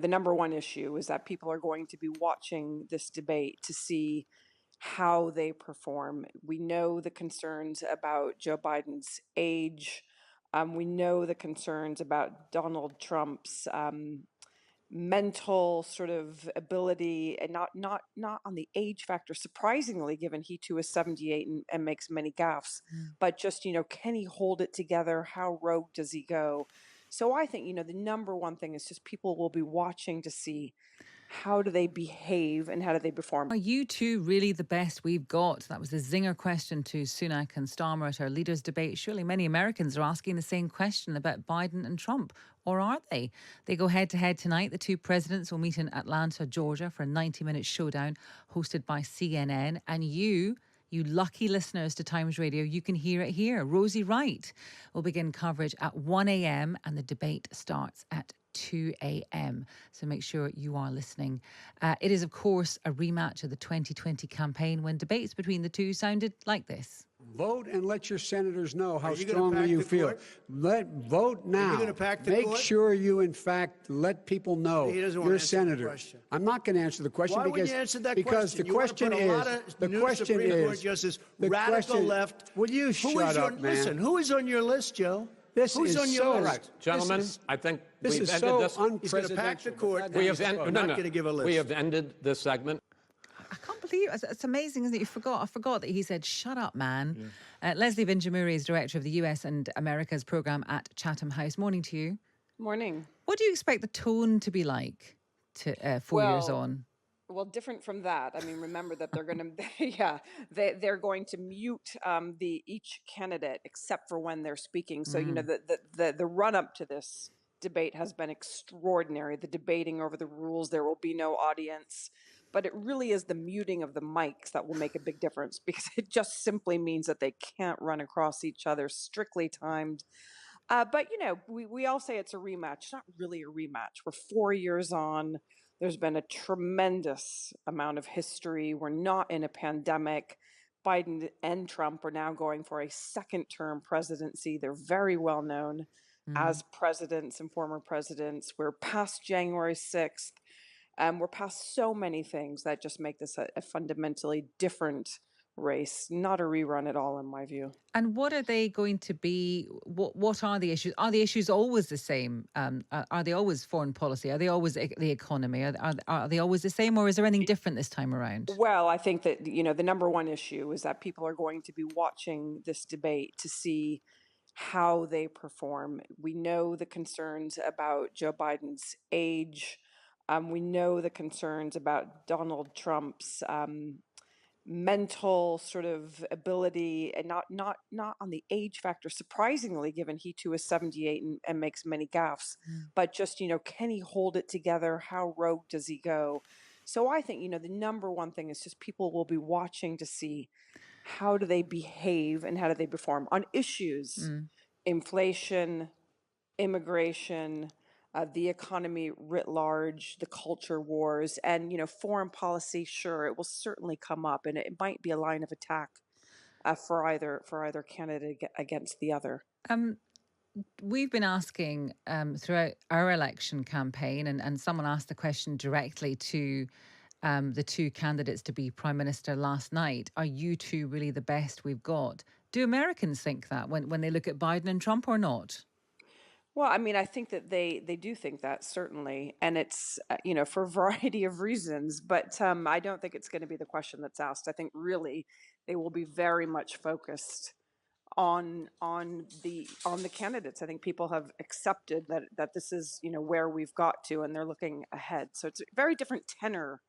the number one issue is that people are going to be watching this debate to see how they perform. We know the concerns about Joe Biden's age. We know the concerns about Donald Trump's mental sort of ability, and not on the age factor, surprisingly, given he too is 78 and makes many gaffes, but just, can he hold it together? How rogue does he go? So I think, the number one thing is just people will be watching to see how do they behave and how do they perform. Are you two really the best we've got? That was the zinger question to Sunak and Starmer at our leaders' debate. Surely many Americans are asking the same question about Biden and Trump. Or are they? They go head to head tonight. The two presidents will meet in Atlanta, Georgia for a 90-minute showdown hosted by CNN. And you lucky listeners to Times Radio, you can hear it here. Rosie Wright will begin coverage at 1 a.m. and the debate starts at 2 a.m. So make sure you are listening. It is, of course, a rematch of the 2020 campaign when debates between the two sounded like this. Vote and let your senators know how strongly you feel. Vote now. Are you going to pack the court? Make sure you, in fact, let people know your senator. I'm not going to answer the question. Why would you answer that because question? the question is radical left. Will you shut up, man? Listen, who is on your list, Joe? Who's on your list? Right. Gentlemen, I think this is so unprecedented. He's going to pack the court. Not going to give a list. We have ended this segment. I can't believe it. It's amazing, isn't it? I forgot that he said, shut up, man. Yeah. Leslie Vinjamuri is director of the US and America's program at Chatham House. Morning to you. Morning. What do you expect the tone to be like 4 years on? Well, different from that. I mean, remember that they're going to, they're going to mute each candidate except for when they're speaking. So, the run up to this debate has been extraordinary. The debating over the rules, there will be no audience, but it really is the muting of the mics that will make a big difference, because it just simply means that they can't run across each other, strictly timed. But, we all say it's a rematch. It's not really a rematch. We're 4 years on. There's been a tremendous amount of history. We're not in a pandemic. Biden and Trump are now going for a second-term presidency. They're very well known as presidents and former presidents. We're past January 6th. We're past so many things that just make this a fundamentally different race, not a rerun at all, in my view. And what are they going to be? What are the issues? Are the issues always the same? Are they always foreign policy? Are they always the economy? Are they always the same, or is there anything different this time around? Well, I think that, the number one issue is that people are going to be watching this debate to see how they perform. We know the concerns about Joe Biden's age. We know the concerns about Donald Trump's mental sort of ability, and not on the age factor, surprisingly, given he too is 78 and makes many gaffes, but just, can he hold it together? How rogue does he go? So I think, the number one thing is just people will be watching to see how do they behave and how do they perform on issues, inflation, immigration, the economy writ large, the culture wars, and, foreign policy. Sure, it will certainly come up, and it might be a line of attack for either candidate against the other. We've been asking throughout our election campaign, and someone asked the question directly to the two candidates to be Prime Minister last night, are you two really the best we've got? Do Americans think that when they look at Biden and Trump, or not? Well, I mean, I think that they do think that, certainly, and it's, for a variety of reasons, but I don't think it's going to be the question that's asked. I think really they will be very much focused on the candidates. I think people have accepted that this is, where we've got to, and they're looking ahead. So it's a very different tenor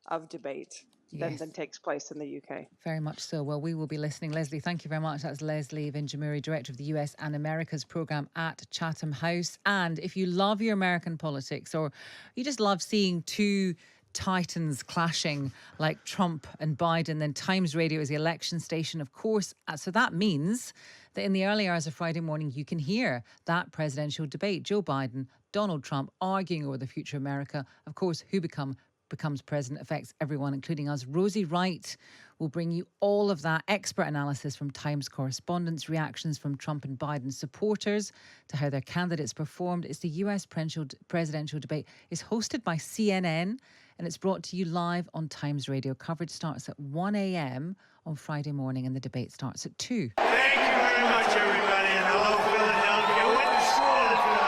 of debate than takes place in the UK. Very much so. Well, we will be listening. Leslie, thank you very much. That's Leslie Vinjamuri, director of the US and America's program at Chatham House. And if you love your American politics, or you just love seeing two titans clashing like Trump and Biden, then Times Radio is the election station, of course. So that means that in the early hours of Friday morning, you can hear that presidential debate. Joe Biden, Donald Trump arguing over the future of America, of course, who become becomes president affects everyone, including us. Rosie Wright will bring you all of that expert analysis from Times correspondents, reactions from Trump and Biden supporters to how their candidates performed. It's the US presidential debate. It's hosted by CNN and it's brought to you live on Times Radio. Coverage starts at 1 a.m. on Friday morning and the debate starts at 2. Thank you very much, everybody, and hello, Philadelphia. Went to school if you're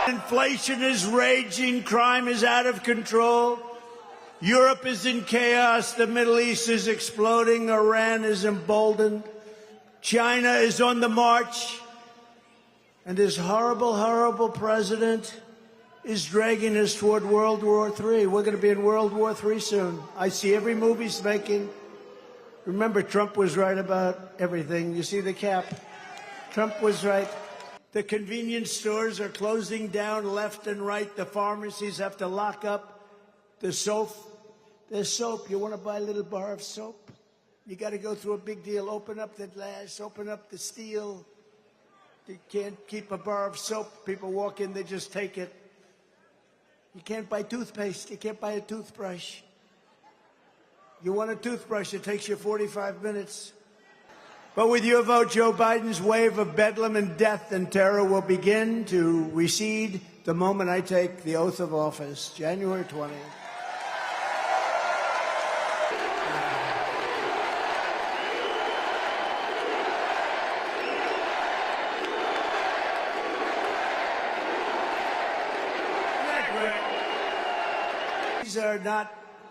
not. Inflation is raging, crime is out of control. Europe is in chaos, the Middle East is exploding, Iran is emboldened, China is on the march, and this horrible, horrible president is dragging us toward World War III. We're going to be in World War III soon. I see every move he's making. Remember, Trump was right about everything. You see the cap? Trump was right. The convenience stores are closing down left and right. The pharmacies have to lock up. The soap. There's soap. You want to buy a little bar of soap? You got to go through a big deal. Open up the glass. Open up the steel. You can't keep a bar of soap. People walk in, they just take it. You can't buy toothpaste. You can't buy a toothbrush. You want a toothbrush, it takes you 45 minutes. But with your vote, Joe Biden's wave of bedlam and death and terror will begin to recede the moment I take the oath of office, January 20th.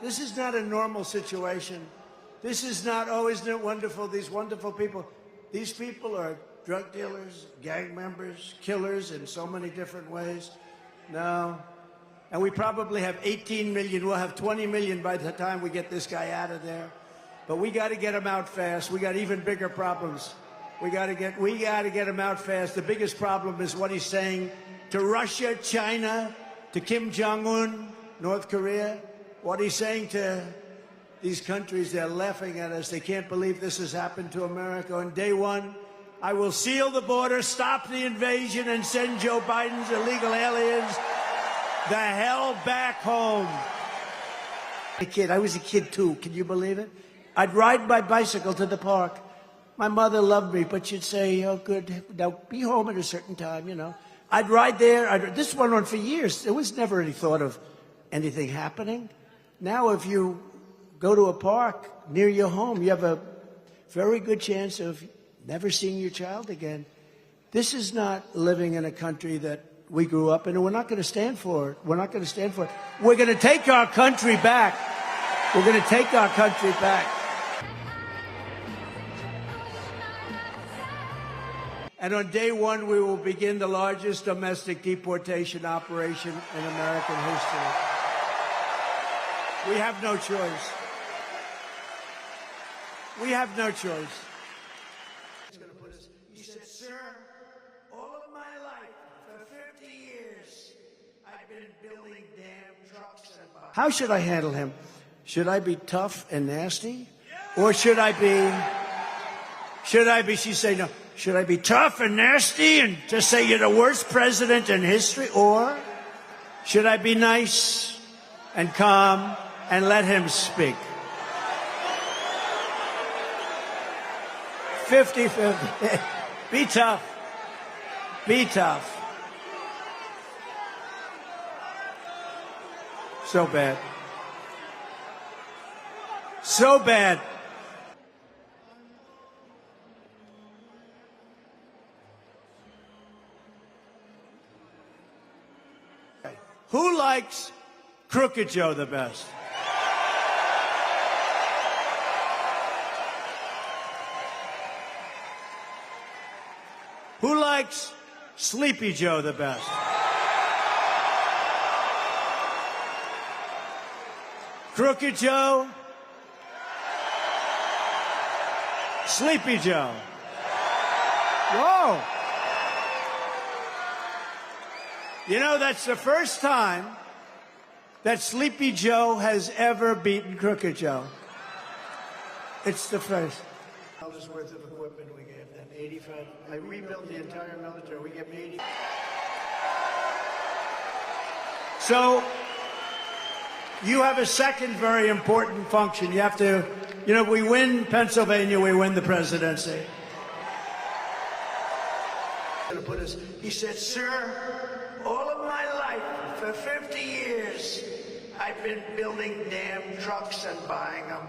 This is not a normal situation. This is not, oh, isn't it wonderful, these wonderful people. These people are drug dealers, gang members, killers in so many different ways. No. And we probably have 18 million. We'll have 20 million by the time we get this guy out of there. But we got to get him out fast. We got even bigger problems. We got to get him out fast. The biggest problem is what he's saying to Russia, China, to Kim Jong-un, North Korea. What he's saying to these countries, they're laughing at us. They can't believe this has happened to America. On day one, I will seal the border, stop the invasion, and send Joe Biden's illegal aliens the hell back home. I was a kid too, can you believe it? I'd ride my bicycle to the park. My mother loved me, but she'd say, oh, good, now be home at a certain time, you know. I'd ride there. This went on for years. There was never any thought of anything happening. Now, if you go to a park near your home, you have a very good chance of never seeing your child again. This is not living in a country that we grew up in, and we're not going to stand for it. We're not going to stand for it. We're going to take our country back. We're going to take our country back. And on day one, we will begin the largest domestic deportation operation in American history. We have no choice. We have no choice. He said, sir, all of my life, for 50 years, I've been building damn trucks and buses. How should I handle him? Should I be tough and nasty? Or should I be, she'd say, no, should I be tough and nasty and just say you're the worst president in history? Or should I be nice and calm and let him speak? 50-50. Be tough. Be tough. So bad. So bad. Who likes Crooked Joe the best? Who likes Sleepy Joe the best? Crooked Joe? Sleepy Joe? Whoa! You know, that's the first time that Sleepy Joe has ever beaten Crooked Joe. It's the first. $1 worth of equipment we gave them, 85. I rebuilt the entire military. We gave me 80. So you have a second very important function. You have to, you know, we win Pennsylvania, we win the presidency. He said, sir, all of my life, for 50 years, I've been building damn trucks and buying them.